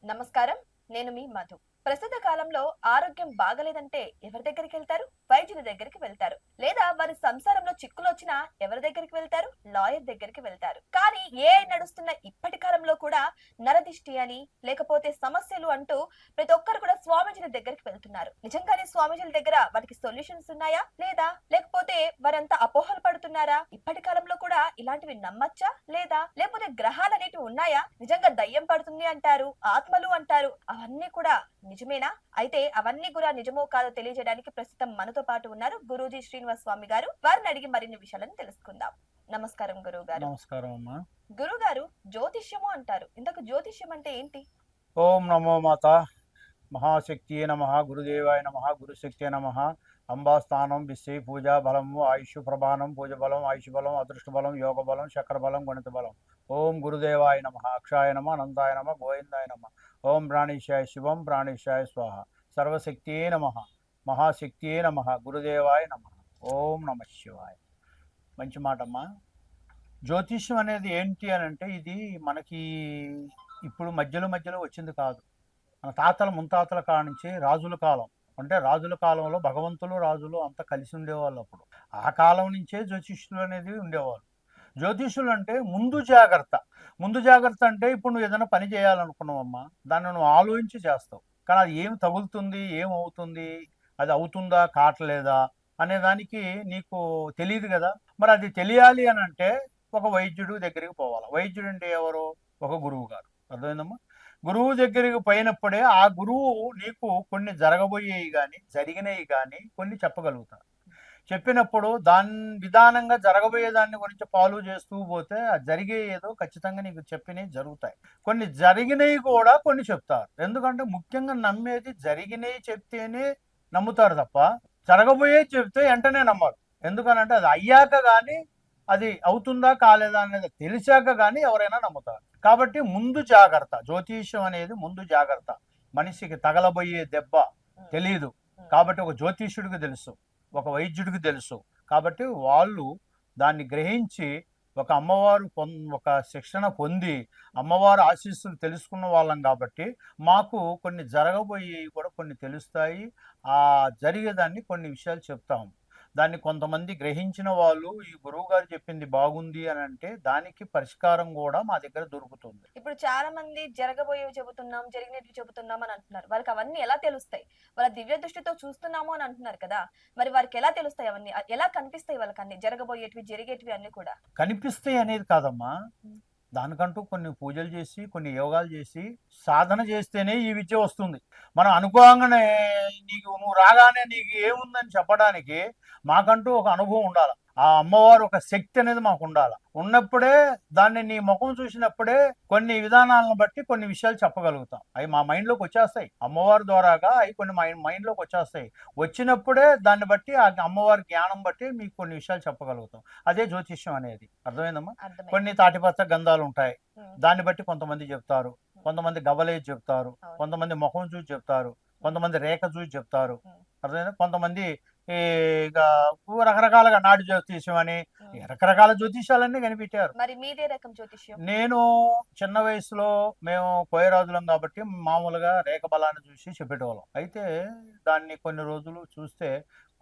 నమస్కారం. నేను మీ మధు. ప్రస్తుత కాలంలో ఆరోగ్యం బాగలేదంటే ఎవరి దగ్గరికి వెళ్తారు? వైద్యుల దగ్గరికి వెళ్తారు. లేదా వారి సంసారంలో చిక్కులొచ్చినా ఎవరి దగ్గరికి వెళ్తారు? లాయర్ దగ్గరికి వెళ్తారు. కానీ ఏఐ నడుస్తున్న ఇప్పటి కాలంలో కూడా నరదిష్టి అని లేకపోతే సమస్యలు అంటూ ప్రతి ఒక్కరు కూడా స్వామీజీల దగ్గరికి వెళ్తున్నారు. నిజంగానే స్వామీజీల దగ్గర వారికి సొల్యూషన్స్ ఉన్నాయా? లేదా లేకపోతే వారంతా అపోహలు పడుతున్నారా? ఇప్పటి కాలంలో కూడా ఇలాంటివి నమ్మచ్చా? లేదా లేకపోతే గ్రహాలు అనేటివి ఉన్నాయా? నిజంగా దయ్యం పడుతుంది అంటారు, ఆత్మలు అంటారు. అవన్నీ కూడా నిజమేనా? అయితే అవన్నీ కూడా నిజమో కాదో తెలియజేయడానికి ప్రస్తుతం మనతో పాటు ఉన్నారు గురూజీ శ్రీనివాస్ స్వామి గారు. వారిని అడిగి మరిన్ని విషయాలను తెలుసుకుందాం. నమస్కారం గురువు గారు. నమస్కారం అమ్మా. గురువు గారు, జ్యోతిష్యము అంటారు. ఇంతకు జ్యోతిష్యం అంటే ఏంటి? ఓం నమో మాత మహాశక్తియే నమః, గురుదేవాయ నమః, గురుశక్తియే నమః. అంబాస్థానం విశ్వై పూజా బలము ఆయుష్ ప్రభానం పూజ బలం ఆయుష్ బలం అదృష్ట బలం యోగ బలం చక్ర బలం గణిత బలం. ఓం గురుదేవాయ నమః, అక్షాయ నమః, అనంతాయ నమః, గోవిందాయ నమః. ఓం ప్రాణేశాయ శివం ప్రాణేశాయ స్వాహ. సర్వశక్తియే నమః, మహాశక్తియే నమః, గురుదేవాయ నమః. ఓం నమః శివాయ. మంచి మాటమ్మా. జ్యోతిష్యం అనేది ఏంటి అని అంటే ఇది మనకి ఇప్పుడు మధ్యలో మధ్యలో వచ్చింది కాదు. మన తాతల ముత్తాతల కాడ నుంచి రాజుల కాలం, అంటే రాజుల కాలంలో భగవంతులు రాజులు అంతా కలిసి ఉండేవాళ్ళు. అప్పుడు ఆ కాలం నుంచే జ్యోతిష్యులు అనేది ఉండేవాళ్ళు. జ్యోతిష్యులు అంటే ముందు జాగ్రత్త. ముందు జాగ్రత్త అంటే ఇప్పుడు నువ్వు ఏదైనా పని చేయాలనుకున్నావమ్మా, దాన్ని నువ్వు ఆలోచించి చేస్తావు. కానీ అది ఏం తగులుతుంది, ఏం అవుతుంది, అది అవుతుందా కావట్లేదా అనే దానికి నీకు తెలియదు కదా. మరి అది తెలియాలి అని అంటే ఒక వైద్యుడు దగ్గరికి పోవాలి. వైద్యుడు అంటే ఎవరు? ఒక గురువు గారు. అర్థమైందమ్మా? గురువు దగ్గరికి పోయినప్పుడే ఆ గురువు నీకు కొన్ని జరగబోయేవి కానీ జరిగినవి కానీ కొన్ని చెప్పగలుగుతారు. చెప్పినప్పుడు దాని విధానంగా జరగబోయే దాన్ని గురించి ఫాలో చేస్తూ పోతే ఆ జరిగే ఏదో ఖచ్చితంగా నీకు చెప్పినవి జరుగుతాయి. కొన్ని జరిగినవి కూడా కొన్ని చెప్తారు. ఎందుకంటే ముఖ్యంగా నమ్మేది జరిగినవి చెప్తేనే నమ్ముతారు తప్ప జరగబోయేది చెప్తే వెంటనే నమ్మరు. ఎందుకనంటే అది అయ్యాక కానీ అది అవుతుందా కాలేదా అనేది తెలిసాక కానీ ఎవరైనా నమ్ముతారు. కాబట్టి ముందు జాగ్రత్త. జ్యోతిష్యం అనేది ముందు జాగ్రత్త. మనిషికి తగలబోయే దెబ్బ తెలియదు కాబట్టి ఒక జ్యోతిష్యుడికి తెలుసు, ఒక వైద్యుడికి తెలుసు. కాబట్టి వాళ్ళు దాన్ని గ్రహించి ఒక అమ్మవారు ఒక శిక్షణ పొంది అమ్మవారు ఆశీస్సులు తెలుసుకున్న వాళ్ళం కాబట్టి మాకు కొన్ని జరగబోయేవి కూడా కొన్ని తెలుస్తాయి. ఆ జరిగేదాన్ని కొన్ని విషయాలు చెప్తాము. దాన్ని కొంతమంది గ్రహించిన వాళ్ళు ఈ గురువు గారు చెప్పింది బాగుంది అని అంటే దానికి పరిష్కారం కూడా మా దగ్గర దొరుకుతుంది. ఇప్పుడు చాలా మంది జరగబోయేవి చెబుతున్నాం, జరిగినవి చెబుతున్నాం అని అంటున్నారు. వారికి అవన్నీ ఎలా తెలుస్తాయి? వాళ్ళ దివ్య దృష్టితో చూస్తున్నాము అని అంటున్నారు కదా. మరి వారికి ఎలా తెలుస్తాయి అవన్నీ? ఎలా కనిపిస్తాయి వాళ్ళకి అన్ని జరగబోయేటివి, జరిగేటివి అన్ని కూడా? కనిపిస్తాయి అనేది కాదమ్మా, దానికంటూ కొన్ని పూజలు చేసి కొన్ని యోగాలు చేసి సాధన చేస్తేనే ఈ విద్య వస్తుంది. మనం అనుకోగానే నువ్వు రాగానే నీకు ఏముందని చెప్పడానికి మాకంటూ ఒక అనుభవం ఉండాలి. ఆ అమ్మవారు ఒక శక్తి అనేది మాకు ఉండాలి. ఉన్నప్పుడే దాన్ని నీ ముఖం చూసినప్పుడే కొన్ని విధానాలను బట్టి కొన్ని విషయాలు చెప్పగలుగుతాం. అవి మా మైండ్లోకి వచ్చేస్తాయి. అమ్మవారి ద్వారాగా అవి కొన్ని మైండ్లోకి వచ్చేస్తాయి. వచ్చినప్పుడే దాన్ని బట్టి ఆ అమ్మవారి జ్ఞానం బట్టి మీకు కొన్ని విషయాలు చెప్పగలుగుతాం. అదే జ్యోతిష్యం అనేది. అర్థమైందమ్మా? కొన్ని తాటిపత్ర గంధాలు ఉంటాయి, దాన్ని బట్టి కొంతమంది చెప్తారు, కొంతమంది గవ్వలేసి చెప్తారు, కొంతమంది ముఖం చూసి చెప్తారు, కొంతమంది రేఖ చూసి చెప్తారు. అర్థమైందా? కొంతమంది ఇక రకరకాలుగా నాటి జ్యోతిష్యం అని రకరకాల జ్యోతిష్యాలన్నీ కనిపెట్టారు. మరి మీదే రకం జ్యోతిష్యం? నేను చిన్న వయసులో మేము కోయరాజులం కాబట్టి మామూలుగా రేఖ బలాన్ని చూసి చెప్పేటోళ్ళం. అయితే దాన్ని కొన్ని రోజులు చూస్తే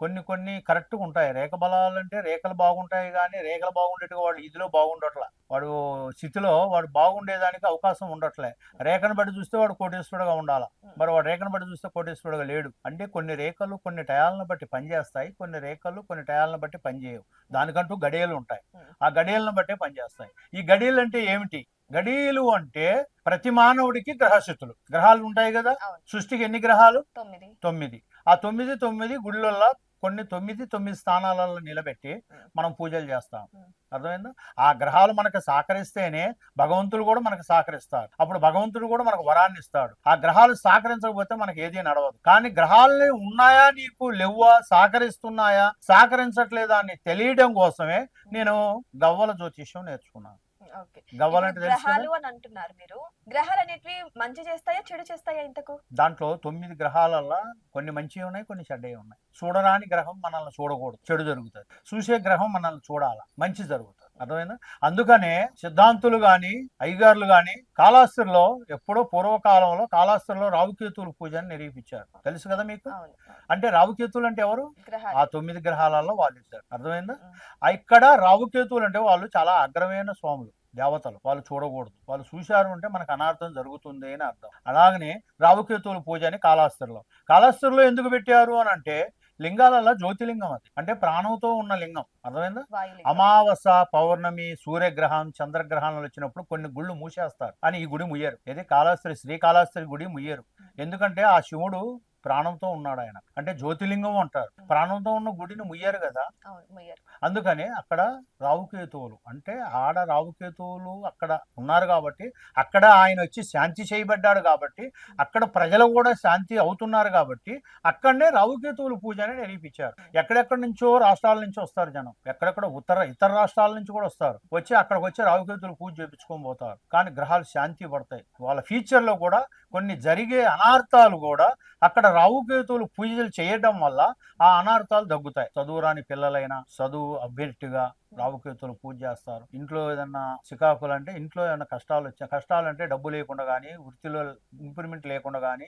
కొన్ని కరెక్ట్గా ఉంటాయి. రేఖ బలాలంటే రేఖలు బాగుంటాయి కానీ రేఖలు బాగుండేట్టుగా వాడు ఇదిలో బాగుండట్లే. వాడు స్థితిలో వాడు బాగుండేదానికి అవకాశం ఉండట్లే. రేఖను బట్టి చూస్తే వాడు కోటేశ్వరుడుగా ఉండాలి. మరి వాడు రేఖను బట్టి చూస్తే కోటేశ్వరుడుగా లేడు. అంటే కొన్ని రేఖలు కొన్ని టయాలను బట్టి పనిచేస్తాయి, కొన్ని రేఖలు కొన్ని టయాలను బట్టి పనిచేయవు. దానికంటూ గడియలు ఉంటాయి. ఆ గడియలను బట్టే పనిచేస్తాయి. ఈ గడియలు అంటే ఏమిటి? గడియలు అంటే ప్రతి మానవుడికి గ్రహస్థితులు, గ్రహాలు ఉంటాయి కదా. సృష్టికి ఎన్ని గ్రహాలు? 9. ఆ 9 గుళ్ళల్లో కొన్ని 9 స్థానాలలో నిలబెట్టి మనం పూజలు చేస్తాం. అర్థమైందా? ఆ గ్రహాలు మనకు సహకరిస్తేనే భగవంతుడు కూడా మనకు సహకరిస్తాడు. అప్పుడు భగవంతుడు కూడా మనకు వరాన్ని ఇస్తాడు. ఆ గ్రహాలు సహకరించకపోతే మనకి ఏదీ నడవదు. కానీ గ్రహాలు ఉన్నాయా నీకు లేవా, సహకరిస్తున్నాయా సహకరించట్లేదా అని తెలియడం కోసమే నేను గవ్వల జ్యోతిష్యం నేర్చుకున్నాను. గ్రహాలు అని అంటున్నారు మీరు. గ్రహాలు అనేటివి మంచి చేస్తాయా చెడు చేస్తాయా? ఇంతకు దాంట్లో 9 గ్రహాలల్లో కొన్ని మంచివి ఉన్నాయి, కొన్ని చెడ్డవి ఉన్నాయి. చూడరాని గ్రహం మనల్ని చూడకూడదు, చెడు జరుగుతుంది. చూసే గ్రహం మనల్ని చూడాలా, మంచి జరుగుతుంది. అర్థమైందా? అందుకనే సిద్ధాంతులు గాని అయ్యగారులు గాని కాళహస్తిలో ఎప్పుడో పూర్వకాలంలో కాళహస్తిలో రావుకేతువుల పూజ అని నిరూపించారు. తెలుసు కదా మీకు? అవును. అంటే రావుకేతువులు అంటే ఎవరు? ఆ గ్రహాలు. 9 గ్రహాలలో వాళ్ళు ఇద్దరు. అర్థమైందా? ఉమ్. ఇక్కడ రావుకేతువులు అంటే వాళ్ళు చాలా అగ్రమైన స్వాములు, దేవతలు. వాళ్ళు చూడకూడదు. వాళ్ళు చూశారు అంటే మనకు అనార్థం జరుగుతుంది అని అర్థం. అలాగనే రావుకేతువుల పూజ అని కాళహస్తిలో. కాళహస్తిలో ఎందుకు పెట్టారు అని అంటే లింగాలలో జ్యోతిలింగం అది. అంటే ప్రాణంతో ఉన్న లింగం. అర్థమైందా? వాయులింగం. అమావాస, పౌర్ణమి, సూర్యగ్రహం, చంద్రగ్రహణాలు వచ్చినప్పుడు కొన్ని గుళ్ళు మూసేస్తారు. అని ఈ గుడి ముయ్యరు. ఏది కాళహస్తి, శ్రీకాళహస్తి గుడి ముయ్యరు. ఎందుకంటే ఆ శివుడు ప్రాణంతో ఉన్నాడు ఆయన. అంటే జ్యోతిలింగం అంటారు. ప్రాణంతో ఉన్న గుడిని ముయ్యరు కదా. అవును, ముయ్యరు. అందుకని అక్కడ రావుకేతువులు అంటే ఆడ రావుకేతువులు అక్కడ ఉన్నారు కాబట్టి, అక్కడ ఆయన వచ్చి శాంతి చేయబడ్డాడు కాబట్టి, అక్కడ ప్రజలు కూడా శాంతి అవుతున్నారు కాబట్టి అక్కడనే రావుకేతువుల పూజ అని నిరూపించారు. ఎక్కడెక్కడి నుంచో రాష్ట్రాల నుంచి వస్తారు జనం. ఎక్కడెక్కడ ఇతర రాష్ట్రాల నుంచి కూడా వస్తారు. వచ్చి అక్కడికి వచ్చి రావుకేతువుల పూజ చేపించుకొని పోతారు. కానీ గ్రహాలు శాంతి పడతాయి. వాళ్ళ ఫ్యూచర్ లో కూడా కొన్ని జరిగే అనార్థాలు కూడా అక్కడ రావుకేతువులు పూజలు చేయడం వల్ల ఆ అనార్థాలు తగ్గుతాయి. చదువురాని పిల్లలైనా చదువు అభ్యర్థిగా రావుకేతువులు పూజ చేస్తారు. ఇంట్లో ఏదన్నా సికాకులు అంటే ఇంట్లో ఏదైనా కష్టాలు అంటే డబ్బు లేకుండా కానీ, వృత్తిలో ఇంప్రూవ్మెంట్ లేకుండా కానీ,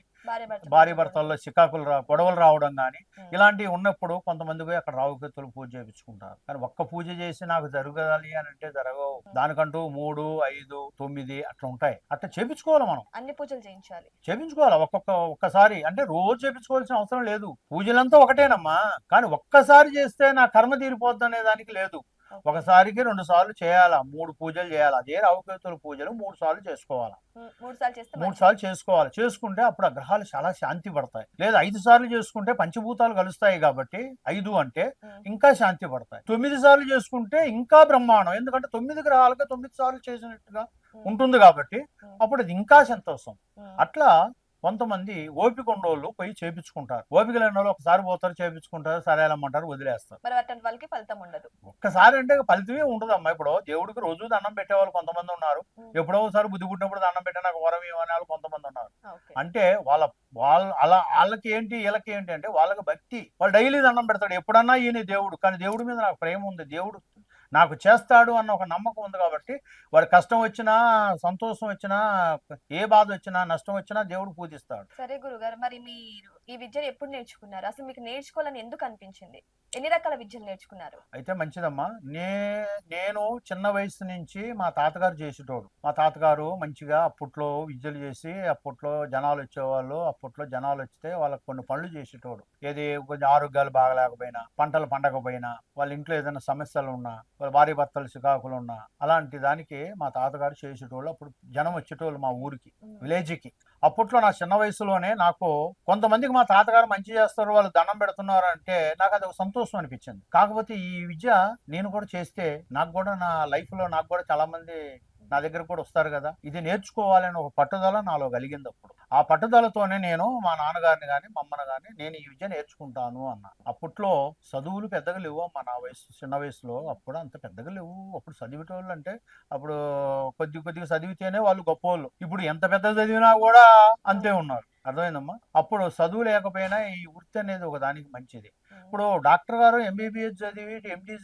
భార్య భర్తల్లో సికాకులు గొడవలు రావడం కానీ, ఇలాంటివి ఉన్నప్పుడు కొంతమంది పోయి అక్కడ రావుకేతువులు పూజ చేయించుకుంటారు. కానీ ఒక్క పూజ చేసి నాకు జరగాలి అని అంటే జరగవు. దానికంటూ 3, 5, 9 అట్లా ఉంటాయి. అట్లా చేపించుకోవాలి. మనం అన్ని పూజలు చేయించాలి. చేపించుకోవాలి. ఒక్కసారి అంటే రోజు చేపించుకోవాల్సిన అవసరం లేదు. పూజలంతా ఒకటేనమ్మా. కానీ ఒక్కసారి చేస్తే నా కర్మ తీరిపోద్ది అనే దానికి లేదు. ఒకసారికి 2 సార్లు చేయాలా, 3 పూజలు చేయాలా. అదే రావుకేతువుల పూజలు 3 సార్లు చేసుకోవాలా. 3 సార్లు చేసుకోవాలి. చేసుకుంటే అప్పుడు ఆ గ్రహాలు చాలా శాంతి పడతాయి. లేదా 5 సార్లు చేసుకుంటే పంచభూతాలు కలుస్తాయి కాబట్టి 5 అంటే ఇంకా శాంతి పడతాయి. 9 సార్లు చేసుకుంటే ఇంకా బ్రహ్మాండం. ఎందుకంటే 9 గ్రహాలుగా 9 సార్లు చేసినట్టుగా ఉంటుంది కాబట్టి అప్పుడు అది ఇంకా సంతోషం. అట్లా కొంతమంది ఓపిక ఉన్నోళ్ళు పోయి చేపించుకుంటారు. ఓపిక లేని వాళ్ళు ఒకసారి పోతారు, చేపించుకుంటారు, సరేలమ్మంటారు, వదిలేస్తారు. మరి అటువంటి వాళ్ళకి ఫలితం ఉండదు. ఒక్కసారి అంటే ఫలితమే ఉండదమ్మా. ఇప్పుడు దేవుడికి రోజు దండం పెట్టేవాళ్ళు కొంతమంది ఉన్నారు. ఎప్పుడో ఒకసారి బుద్ధి పుట్టినప్పుడు దండం పెట్టే నాకు వరం ఇవ్వని వాళ్ళు కొంతమంది ఉన్నారు. అంటే వాళ్ళు అలా వాళ్ళకి ఏంటి వీళ్ళకి ఏంటి అంటే వాళ్ళకి భక్తి. వాళ్ళు డైలీ దండం పెడతాడు. ఎప్పుడన్నా ఈయన దేవుడు, కానీ దేవుడి మీద నాకు ప్రేమ ఉంది, దేవుడు నాకు చేస్తాడు అన్న ఒక నమ్మకం ఉంది కాబట్టి వాడి కష్టం వచ్చినా, సంతోషం వచ్చినా, ఏ బాధ వచ్చినా, నష్టం వచ్చినా దేవుడు పూజిస్తాడు. సరే గురుగారు, మరి మీరు ఈ విద్యను ఎప్పుడు నేర్చుకున్నారు? అసలు మీకు నేర్చుకోవాలని ఎందుకు అనిపించింది? ఎన్ని రకాల విద్యలు నేర్చుకున్నారు? అయితే మంచిదమ్మా. నేను చిన్న వయసు నుంచి మా తాతగారు చేసేటోడు. మా తాతగారు మంచిగా అప్పట్లో విద్యలు చేసి అప్పట్లో జనాలు వచ్చేవాళ్ళు. అప్పట్లో జనాలు వస్తే వాళ్ళకి కొన్ని పనులు చేసేటోడు. ఏది కొంచెం ఆరోగ్యాలు బాగలేకపోయినా, పంటలు పండకపోయినా, వాళ్ళ ఇంట్లో ఏదైనా సమస్యలు ఉన్నా, వాళ్ళ భార్య భర్తలు సికాకులు ఉన్నా, అలాంటి దానికి మా తాతగారు చేసేటోళ్ళు. అప్పుడు జనం వచ్చేటోళ్ళు మా ఊరికి, విలేజ్కి. అప్పట్లో నా చిన్న వయసులోనే నాకు కొంతమందికి మా తాతగారు మంచి చేస్తారు, వాళ్ళు దండం పెడుతున్నారు అంటే నాకు అది ఒక సంతోషం అనిపించింది. కాకపోతే ఈ విద్య నేను కూడా చేస్తే నాకు కూడా నా లైఫ్ లో నాకు కూడా చాలా మంది నా దగ్గర కూడా వస్తారు కదా, ఇది నేర్చుకోవాలని ఒక పట్టుదల నాలో కలిగింది. అప్పుడు ఆ పట్టుదలతోనే నేను మా నాన్నగారిని కానీ మా అమ్మని కానీ నేను ఈ విద్య నేర్చుకుంటాను అన్న. అప్పట్లో చదువులు పెద్దగా లేవు అమ్మ. నా వయసు చిన్న వయసులో అప్పుడు అంత పెద్దగా లేవు. అప్పుడు చదివేటోళ్ళు అంటే అప్పుడు కొద్దిగా చదివితేనే వాళ్ళు గొప్పవాళ్ళు. ఇప్పుడు ఎంత పెద్ద చదివినా కూడా అంతే ఉన్నారు. అర్థమైందమ్మా? అప్పుడు చదువు లేకపోయినా ఈ వృత్తి అనేది ఒక దానికి మంచిది. ఇప్పుడు డాక్టర్ గారు ఎంబీబీఎస్ చదివి, ఎండి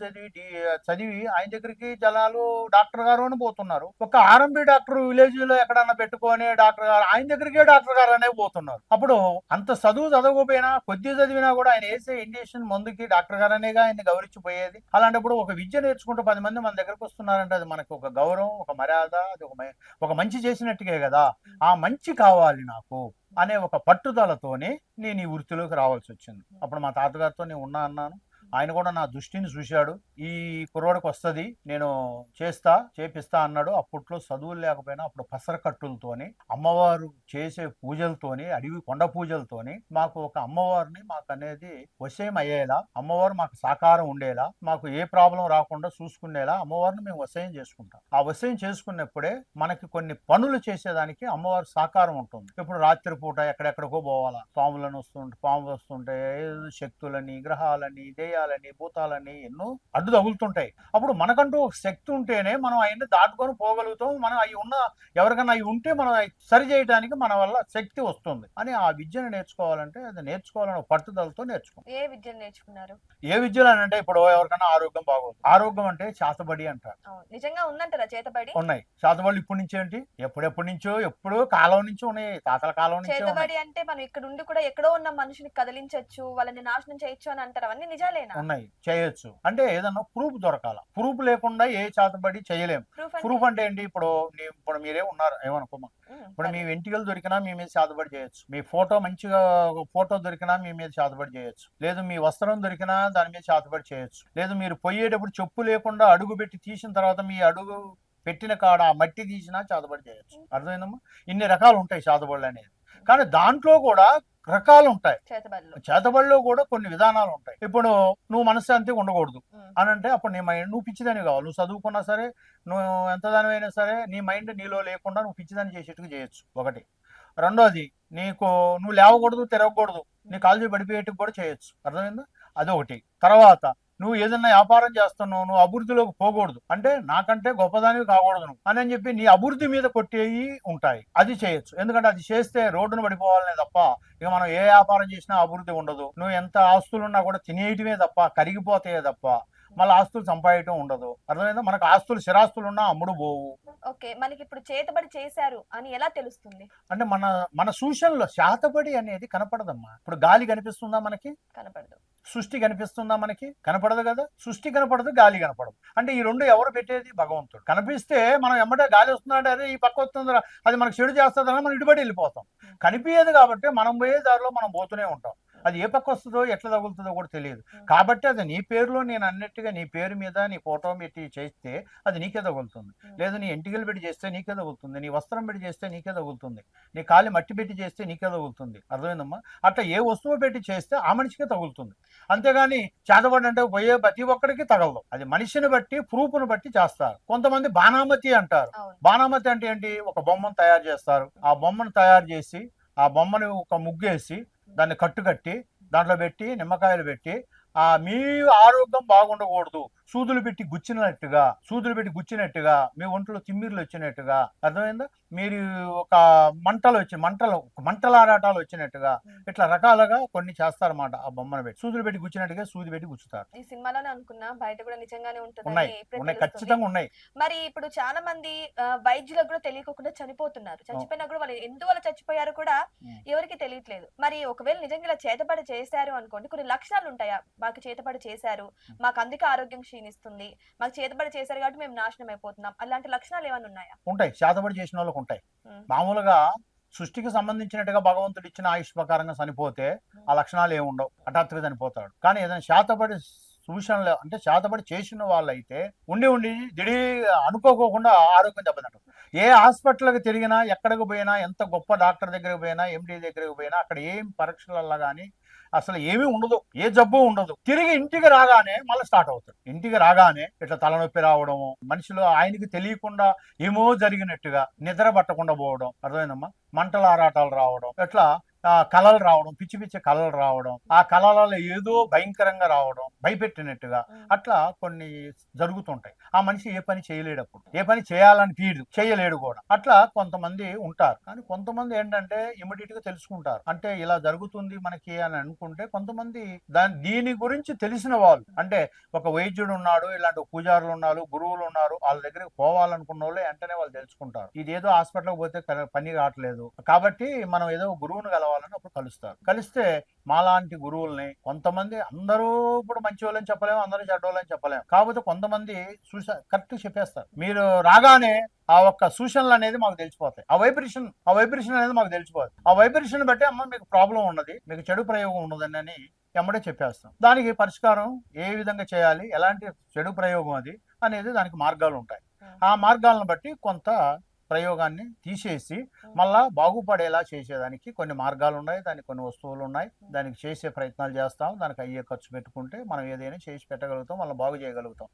చదివి ఆయన దగ్గరికి జనాలు డాక్టర్ గారు అని పోతున్నారు. ఒక ఆర్ఎంపీ డాక్టర్ విలేజ్ లో ఎక్కడన్నా పెట్టుకొని డాక్టర్ గారు ఆయన దగ్గరికే డాక్టర్ గారు అనే పోతున్నారు. అప్పుడు అంత చదువు చదవకపోయినా కొద్దిగా చదివినా కూడా ఆయన వేసే ఇండియేషన్ ముందుకి డాక్టర్ గారు అనేగా ఆయన గౌరవించిపోయేది. అలాంటప్పుడు ఒక విద్య నేర్చుకుంటూ 10 మంది మన దగ్గరకు వస్తున్నారంటే అది మనకు ఒక గౌరవం, ఒక మర్యాద, అది ఒక మంచి చేసినట్టుగా కదా. ఆ మంచి కావాలి నాకు అనే ఒక పట్టుదలతోనే నేను ఈ వృత్తిలోకి రావాల్సి వచ్చింది. అప్పుడు మా తాతగారితో నేను అన్నాను. ఆయన కూడా నా దృష్టిని చూశాడు. ఈ కుర్రోడికి వస్తుంది, నేను చేపిస్తా అన్నాడు. అప్పట్లో చదువులు లేకపోయినా అప్పుడు పసర కట్టులతోని, అమ్మవారు చేసే పూజలతోని, అడవి కొండ పూజలతోని మాకు ఒక అమ్మవారిని మాకు అనేది వశయం అయ్యేలా, అమ్మవారు మాకు సాకారం ఉండేలా, మాకు ఏ ప్రాబ్లం రాకుండా చూసుకునేలా అమ్మవారిని మేము వశయం చేసుకుంటాం. ఆ వశయం చేసుకున్నప్పుడే మనకి కొన్ని పనులు చేసేదానికి అమ్మవారి సాకారం ఉంటుంది. ఇప్పుడు రాత్రి పూట ఎక్కడెక్కడికో పోవాలా, పాములు వస్తుంటే శక్తులని, గ్రహాలని, దెయ్యాలని దయ్యాలని భూతాలని ఎన్నో అడ్డు తగులుతుంటాయి. అప్పుడు మనకంటూ ఒక శక్తి ఉంటేనే మనం అవన్నీ దాటుకొని పోగలుగుతాం. మనం అవి ఉన్న ఎవరికైనా అవి ఉంటే మనం అవి సరి చేయడానికి మన వల్ల శక్తి వస్తుంది అని ఆ విద్యను నేర్చుకోవాలంటే అది నేర్చుకోవాలని ఒక పట్టుదలతో నేర్చుకోవాలి. ఏ విద్యను నేర్చుకున్నారు? ఏ విద్యలు అని అంటే ఇప్పుడు ఎవరికైనా ఆరోగ్యం బాగోదు. ఆరోగ్యం అంటే చేతబడి అంటారు. అవును, నిజంగా ఉందంటారా చేతబడి? ఉన్నాయి చేతబడులు. ఇప్పటి నుంచి ఏంటి, ఎప్పుడెప్పటి నుంచో ఎప్పుడో కాలం నుంచి ఉన్నాయి, తాతల కాలం నుంచే ఉన్నాయి. చేతబడి అంటే మనం ఇక్కడ ఉండి కూడా ఎక్కడో ఉన్న మనిషిని కదిలించొచ్చు, వాళ్ళని నాశనం చేయొచ్చు అని అంటారు. అవన్నీ నిజాలేనా? ఉన్నాయి, చేయొచ్చు. అంటే ఏదన్నా ప్రూఫ్ దొరకాల. ప్రూఫ్ లేకుండా ఏ చేతబడి చేయలేం. ప్రూఫ్ అంటే ఏంటి, ఇప్పుడు మీరే ఉన్నారు ఏమనుకోమా, ఇప్పుడు మీ వెంట్రుకలు దొరికినా మీ మీద చేతబడి చేయొచ్చు. మీ ఫోటో మంచిగా ఫోటో దొరికినా మీ మీద చేతబడి చేయొచ్చు. లేదు మీ వస్త్రం దొరికినా దాని మీద చేతబడి చేయొచ్చు. లేదు మీరు పోయేటప్పుడు చెప్పు లేకుండా అడుగు పెట్టి తీసిన తర్వాత మీ అడుగు పెట్టిన కాడ ఆ మట్టి తీసినా చేతబడి చేయొచ్చు. అర్థమైందమ్మా? ఇన్ని రకాలు ఉంటాయి చేతబడులు అనేది. కానీ దాంట్లో కూడా రకాలు ఉంటాయి. చేతబడిలో కూడా కొన్ని విధానాలు ఉంటాయి. ఇప్పుడు నువ్వు మనశ్శాంతిగా ఉండకూడదు అని అంటే అప్పుడు నీ మైండ్ నువ్వు పిచ్చిదాని కావాలి. నువ్వు చదువుకున్నా సరే, నువ్వు ఎంత దానివైనా సరే, నీ మైండ్ నీలో లేకుండా నువ్వు పిచ్చిదాన్ని చేసేట్టుగా చేయొచ్చు. ఒకటి. రెండోది, నువ్వు లేవకూడదు, తిరగకూడదు, నీ కాలు పడిపోయేట్టుకు కూడా చేయొచ్చు. అర్థమైందా? అదొకటి. తర్వాత నువ్వు ఏదైనా వ్యాపారం చేస్తున్నావు, నువ్వు అభివృద్ధిలోకి పోకూడదు అంటే నాకంటే గొప్పదానివి కాకూడదు నువ్వు అని చెప్పి నీ అభివృద్ధి మీద కొట్టేవి ఉంటాయి. అది చేయొచ్చు. ఎందుకంటే అది చేస్తే రోడ్డును పడిపోవాలనే తప్ప ఇక మనం ఏ వ్యాపారం చేసినా అభివృద్ధి ఉండదు. నువ్వు ఎంత ఆస్తులున్నా కూడా తినేయటమే తప్ప, కరిగిపోతాయే తప్ప మళ్ళీ ఆస్తులు సంపాదించడం ఉండదు. అర్థమైందా? మనకు ఆస్తులు స్థిరాస్తులు ఉన్నా అమ్ముడు పోవు. ఓకే, మనకి ఇప్పుడు చేతబడి చేశారు అని ఎలా తెలుస్తుంది? అంటే మన సూచనలో చేతబడి అనేది కనపడదమ్మా. ఇప్పుడు గాలి కనిపిస్తుందా మనకి? కనపడదు. సృష్టి కనిపిస్తుందా మనకి? కనపడదు కదా. సృష్టి కనపడదు, గాలి కనపడదు. అంటే ఈ రెండు ఎవరు పెట్టేది? భగవంతుడు. కనిపిస్తే మనం ఎమ్మటే గాలి వస్తుందంటే అరే ఈ పక్క వస్తుందిరా, అది మనకు చెడు చేస్తుందని మనం ఇటుబడి వెళ్ళిపోతాం. కనిపించదు కాబట్టి మనం పోయే దారిలో మనం పోతూనే ఉంటాం. అది ఏ పక్క వస్తుందో ఎట్లా తగులుతుందో కూడా తెలియదు. కాబట్టి అది నీ పేరులో నేను అన్నట్టుగా నీ పేరు మీద నీ ఫోటో పెట్టి చేస్తే అది నీకే తగులుతుంది. లేదు నీ ఎంటికలు పెట్టి చేస్తే నీకే తగులుతుంది. నీ వస్త్రం పెట్టి చేస్తే నీకే తగులుతుంది. నీ కాలి మట్టి పెట్టి చేస్తే నీకే తగులుతుంది. అర్థమైందమ్మా? అట్లా ఏ వస్తువు పెట్టి చేస్తే ఆ మనిషికే తగులుతుంది. అంతేగాని చేతబడి అంటే పోయే ప్రతి ఒక్కడికి తగలదు. అది మనిషిని బట్టి ప్రూఫ్ను బట్టి చేస్తారు. కొంతమంది బాణామతి అంటారు. బాణామతి అంటే ఏంటి? ఒక బొమ్మను తయారు చేస్తారు. ఆ బొమ్మను తయారు చేసి ఆ బొమ్మని ఒక ముగ్గేసి దాన్ని కట్టుకట్టి దాంట్లో పెట్టి నిమ్మకాయలు పెట్టి మీ ఆరోగ్యం బాగుండకూడదు, సూదులు పెట్టి గుచ్చినట్టుగా మీ ఒంట్లో తిమ్మిర్లు వచ్చినట్టుగా, అర్థమైందా? మీరు ఒక మంటలారాటాలు వచ్చినట్టుగా ఇట్లా రకాలుగా కొన్ని చేస్తారన్నమాట. ఆ బొమ్మను పెట్టి సూదులు పెట్టి గుచ్చినట్టుగా సూది పెట్టి గుచ్చుతారు. ఈ సినిమాలోనే అనుకున్నా, బయట కూడా నిజంగానే ఉన్నాయి, ఖచ్చితంగా ఉన్నాయి. మరి ఇప్పుడు చాలా మంది వైద్యులకు కూడా తెలియకుండా చనిపోతున్నారు. చచ్చిపోయినా కూడా వాళ్ళు ఎందువల్ల చచ్చిపోయారు కూడా ఎవరికి తెలియట్లేదు. మరి ఒకవేళ నిజంగా ఇలా చేతబడి చేశారు అనుకోండి, కొన్ని లక్షణాలు ఉంటాయా? మాకు చేతబడి చేశారు, మాకు అందుకే ఆరోగ్యం క్షీణిస్తుంది, మాకు చేతబడి చేశారు కాబట్టి మేము నాశనం అయిపోతున్నాం, అలాంటి లక్షణాలు ఏమైనా ఉన్నాయా? ఉంటాయి. చేతబడి చేసిన వాళ్ళకి ఉంటాయి. మామూలుగా సృష్టికి సంబంధించినట్టుగా భగవంతుడు ఇచ్చిన ఆయుష్ ప్రకారంగా చనిపోతే ఆ లక్షణాలు ఏమి ఉండవు, హఠాత్తుగా చనిపోతాడు. కానీ ఏదైనా చేతబడి సూచనలు అంటే చేతబడి చేసిన వాళ్ళైతే ఉండి అనుకోకుండా ఆరోగ్యం దెబ్బతింటారు. ఏ హాస్పిటల్కి తిరిగినా, ఎక్కడికి పోయినా, ఎంత గొప్ప డాక్టర్ దగ్గరికి పోయినా, ఎండి దగ్గరికి పోయినా అక్కడ ఏం పరీక్షలల్లో కానీ అసలు ఏమీ ఉండదు, ఏ జబ్బు ఉండదు. తిరిగి ఇంటికి రాగానే మళ్ళీ స్టార్ట్ అవుతుంది. ఇంటికి రాగానే ఇట్లా తలనొప్పి రావడము, మనిషిలో ఆయనకి తెలియకుండా ఏమో జరిగినట్టుగా నిద్ర పట్టకుండా పోవడం, అర్థమైందమ్మా? మంటల ఆరాటాలు రావడం, ఇట్లా కళలు రావడం, పిచ్చి కళలు రావడం, ఆ కళలలో ఏదో భయంకరంగా రావడం, భయపెట్టినట్టుగా అట్లా కొన్ని జరుగుతుంటాయి. ఆ మనిషి ఏ పని చేయలేడప్పుడు, ఏ పని చేయాలని చేయలేడు కూడా. అట్లా కొంతమంది ఉంటారు. కానీ కొంతమంది ఏంటంటే ఇమీడియట్ గా తెలుసుకుంటారు. అంటే ఇలా జరుగుతుంది మనకి అని అనుకుంటే కొంతమంది దీని గురించి తెలిసిన వాళ్ళు, అంటే ఒక వైద్యుడు ఉన్నాడు, ఇలాంటి పూజారులు ఉన్నారు, గురువులు ఉన్నారు, వాళ్ళ దగ్గరికి పోవాలనుకున్న వాళ్ళే వెంటనే వాళ్ళు తెలుసుకుంటారు. ఇదేదో హాస్పిటల్కి పోతే పని కావట్లేదు కాబట్టి మనం ఏదో గురువును కలవాలని అప్పుడు కలుస్తారు. కలిస్తే మాలాంటి గురువుల్ని, కొంతమంది అందరూ ఇప్పుడు మంచి వాళ్ళని చెప్పలేము, అందరూ చెడ్డోళ్ళని చెప్పలేము. కాకపోతే కొంతమంది కరెక్ట్ చెప్పేస్తారు. మీరు రాగానే ఆ ఒక్క సూచనలు అనేది మాకు తెలిసిపోతాయి. ఆ వైబ్రేషన్ అనేది మాకు తెలిసిపోతుంది. ఆ వైబ్రేషన్ బట్టి అమ్మ మీకు ప్రాబ్లం ఉన్నది, మీకు చెడు ప్రయోగం ఉన్నదని అని ఎమ్మడే చెప్పేస్తాం. దానికి పరిష్కారం ఏ విధంగా చేయాలి, ఎలాంటి చెడు ప్రయోగం అది అనేది దానికి మార్గాలు ఉంటాయి. ఆ మార్గాలను బట్టి కొంత ప్రయోగాన్ని తీసేసి మళ్ళా బాగుపడేలా చేసేదానికి కొన్ని మార్గాలు ఉన్నాయి, దానికి కొన్ని వస్తువులు ఉన్నాయి, దానికి చేసే ప్రయత్నాలు చేస్తాం. దానికి అయ్యే ఖర్చు పెట్టుకుంటే మనం ఏదైనా చేసి పెట్టగలుగుతాం, మళ్ళీ బాగు చేయగలుగుతాం.